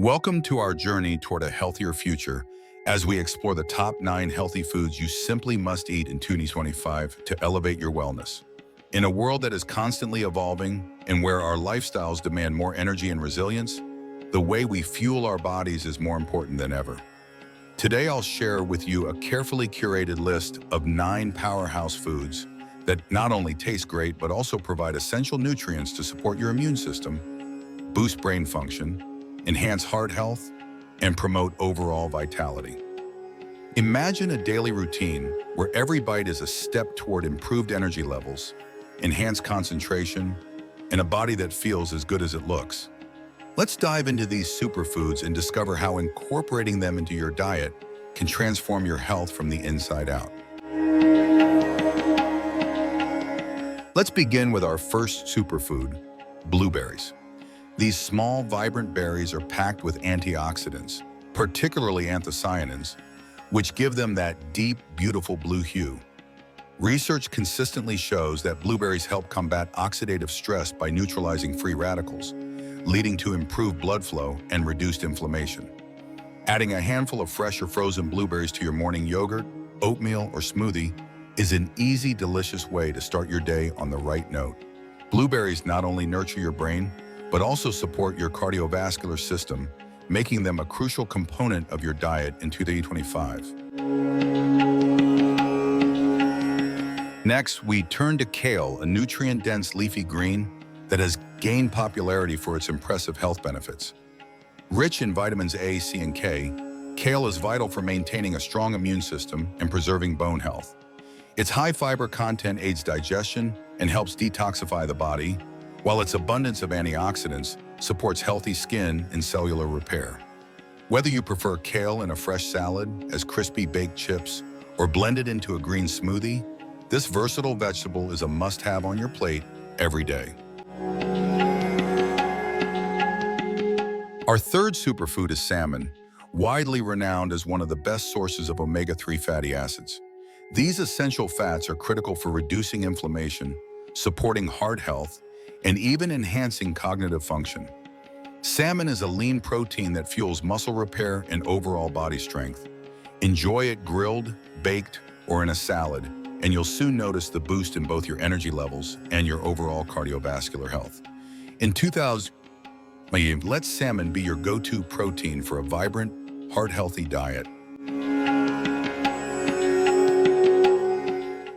Welcome to our journey toward a healthier future as we explore the top 9 healthy foods you simply must eat in 2025 to elevate your wellness. In a world that is constantly evolving and where our lifestyles demand more energy and resilience, the way we fuel our bodies is more important than ever. Today, I'll share with you a carefully curated list of 9 powerhouse foods that not only taste great, but also provide essential nutrients to support your immune system, boost brain function, enhance heart health, and promote overall vitality. Imagine a daily routine where every bite is a step toward improved energy levels, enhanced concentration, and a body that feels as good as it looks. Let's dive into these superfoods and discover how incorporating them into your diet can transform your health from the inside out. Let's begin with our first superfood, blueberries. These small, vibrant berries are packed with antioxidants, particularly anthocyanins, which give them that deep, beautiful blue hue. Research consistently shows that blueberries help combat oxidative stress by neutralizing free radicals, leading to improved blood flow and reduced inflammation. Adding a handful of fresh or frozen blueberries to your morning yogurt, oatmeal, or smoothie is an easy, delicious way to start your day on the right note. Blueberries not only nurture your brain, but also support your cardiovascular system, making them a crucial component of your diet in 2025. Next, we turn to kale, a nutrient-dense leafy green that has gained popularity for its impressive health benefits. Rich in vitamins A, C, and K, kale is vital for maintaining a strong immune system and preserving bone health. Its high fiber content aids digestion and helps detoxify the body, while its abundance of antioxidants supports healthy skin and cellular repair. Whether you prefer kale in a fresh salad, as crispy baked chips, or blended into a green smoothie, this versatile vegetable is a must-have on your plate every day. Our third superfood is salmon, widely renowned as one of the best sources of omega-3 fatty acids. These essential fats are critical for reducing inflammation, supporting heart health, and even enhancing cognitive function. Salmon is a lean protein that fuels muscle repair and overall body strength. Enjoy it grilled, baked, or in a salad, and you'll soon notice the boost in both your energy levels and your overall cardiovascular health. In 2000, let salmon be your go-to protein for a vibrant, heart-healthy diet.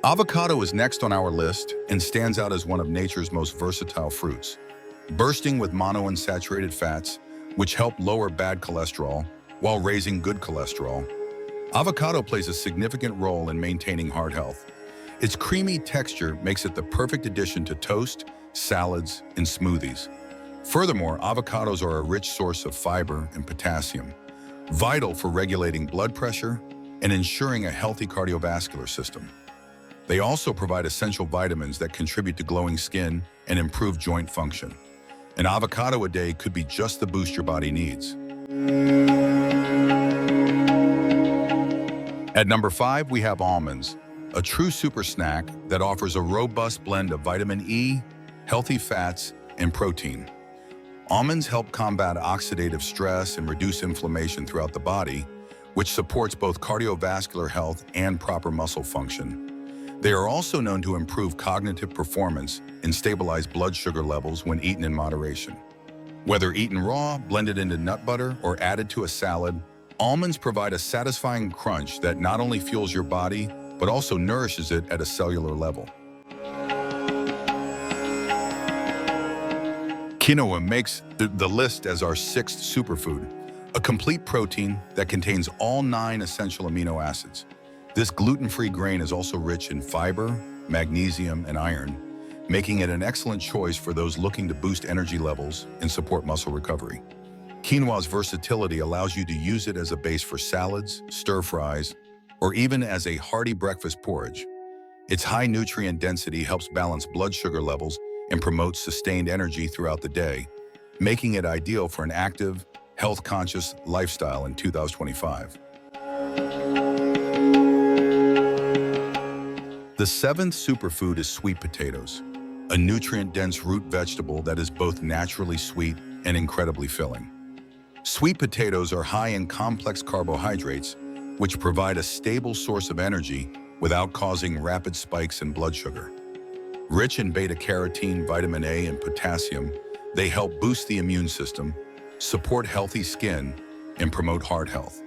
Avocado is next on our list and stands out as one of nature's most versatile fruits. Bursting with monounsaturated fats, which help lower bad cholesterol while raising good cholesterol, avocado plays a significant role in maintaining heart health. Its creamy texture makes it the perfect addition to toast, salads, and smoothies. Furthermore, avocados are a rich source of fiber and potassium, vital for regulating blood pressure and ensuring a healthy cardiovascular system. They also provide essential vitamins that contribute to glowing skin and improve joint function. An avocado a day could be just the boost your body needs. At number 5, we have almonds, a true super snack that offers a robust blend of vitamin E, healthy fats, and protein. Almonds help combat oxidative stress and reduce inflammation throughout the body, which supports both cardiovascular health and proper muscle function. They are also known to improve cognitive performance and stabilize blood sugar levels when eaten in moderation. Whether eaten raw, blended into nut butter, or added to a salad, almonds provide a satisfying crunch that not only fuels your body, but also nourishes it at a cellular level. Quinoa makes the list as our 6th superfood, a complete protein that contains all 9 essential amino acids. This gluten-free grain is also rich in fiber, magnesium, and iron, making it an excellent choice for those looking to boost energy levels and support muscle recovery. Quinoa's versatility allows you to use it as a base for salads, stir-fries, or even as a hearty breakfast porridge. Its high nutrient density helps balance blood sugar levels and promotes sustained energy throughout the day, making it ideal for an active, health-conscious lifestyle in 2025. The 7th superfood is sweet potatoes, a nutrient-dense root vegetable that is both naturally sweet and incredibly filling. Sweet potatoes are high in complex carbohydrates, which provide a stable source of energy without causing rapid spikes in blood sugar. Rich in beta-carotene, vitamin A, and potassium, they help boost the immune system, support healthy skin, and promote heart health.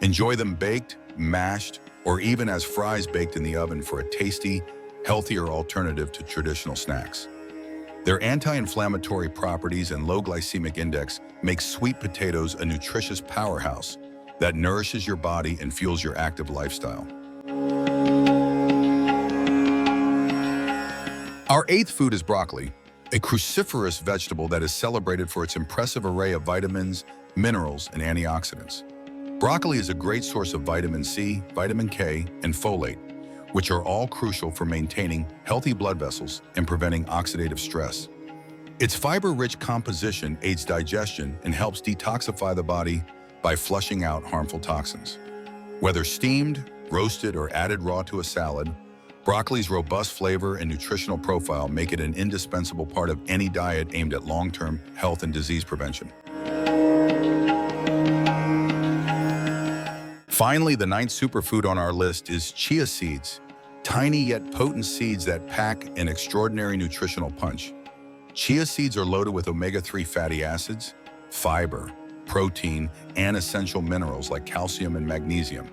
Enjoy them baked, mashed, or even as fries baked in the oven for a tasty, healthier alternative to traditional snacks. Their anti-inflammatory properties and low glycemic index make sweet potatoes a nutritious powerhouse that nourishes your body and fuels your active lifestyle. Our eighth food is broccoli, a cruciferous vegetable that is celebrated for its impressive array of vitamins, minerals, and antioxidants. Broccoli is a great source of vitamin C, vitamin K, and folate, which are all crucial for maintaining healthy blood vessels and preventing oxidative stress. Its fiber-rich composition aids digestion and helps detoxify the body by flushing out harmful toxins. Whether steamed, roasted, or added raw to a salad, broccoli's robust flavor and nutritional profile make it an indispensable part of any diet aimed at long-term health and disease prevention. Finally, the ninth superfood on our list is chia seeds, tiny yet potent seeds that pack an extraordinary nutritional punch. Chia seeds are loaded with omega-3 fatty acids, fiber, protein, and essential minerals like calcium and magnesium.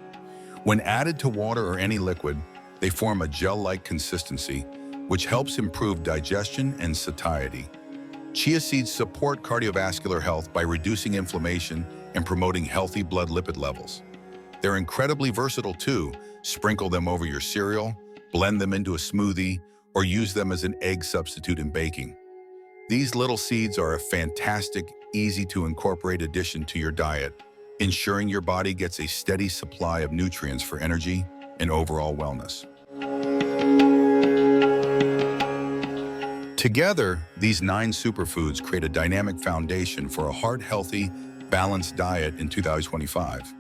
When added to water or any liquid, they form a gel-like consistency, which helps improve digestion and satiety. Chia seeds support cardiovascular health by reducing inflammation and promoting healthy blood lipid levels. They're incredibly versatile too. Sprinkle them over your cereal, blend them into a smoothie, or use them as an egg substitute in baking. These little seeds are a fantastic, easy-to-incorporate addition to your diet, ensuring your body gets a steady supply of nutrients for energy and overall wellness. Together, these 9 superfoods create a dynamic foundation for a heart-healthy, balanced diet in 2025.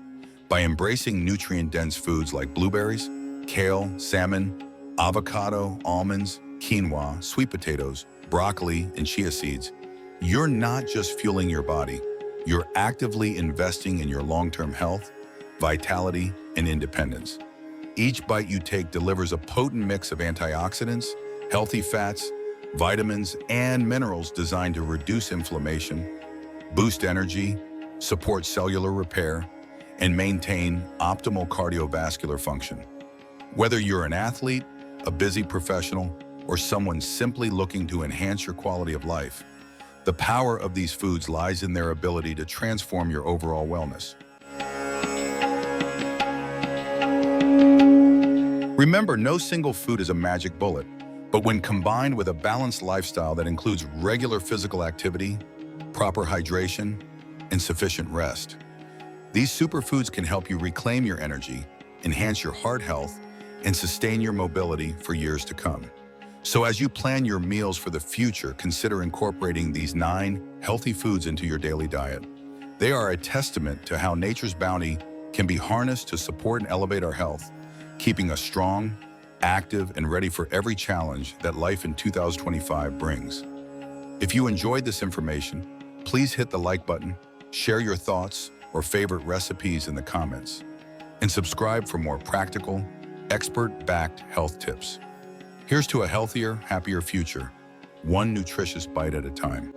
By embracing nutrient-dense foods like blueberries, kale, salmon, avocado, almonds, quinoa, sweet potatoes, broccoli, and chia seeds, you're not just fueling your body, you're actively investing in your long-term health, vitality, and independence. Each bite you take delivers a potent mix of antioxidants, healthy fats, vitamins, and minerals designed to reduce inflammation, boost energy, support cellular repair, and maintain optimal cardiovascular function. Whether you're an athlete, a busy professional, or someone simply looking to enhance your quality of life, the power of these foods lies in their ability to transform your overall wellness. Remember, no single food is a magic bullet, but when combined with a balanced lifestyle that includes regular physical activity, proper hydration, and sufficient rest, these superfoods can help you reclaim your energy, enhance your heart health, and sustain your mobility for years to come. So as you plan your meals for the future, consider incorporating these 9 healthy foods into your daily diet. They are a testament to how nature's bounty can be harnessed to support and elevate our health, keeping us strong, active, and ready for every challenge that life in 2025 brings. If you enjoyed this information, please hit the like button, share your thoughts or favorite recipes in the comments, and subscribe for more practical, expert-backed health tips. Here's to a healthier, happier future, one nutritious bite at a time.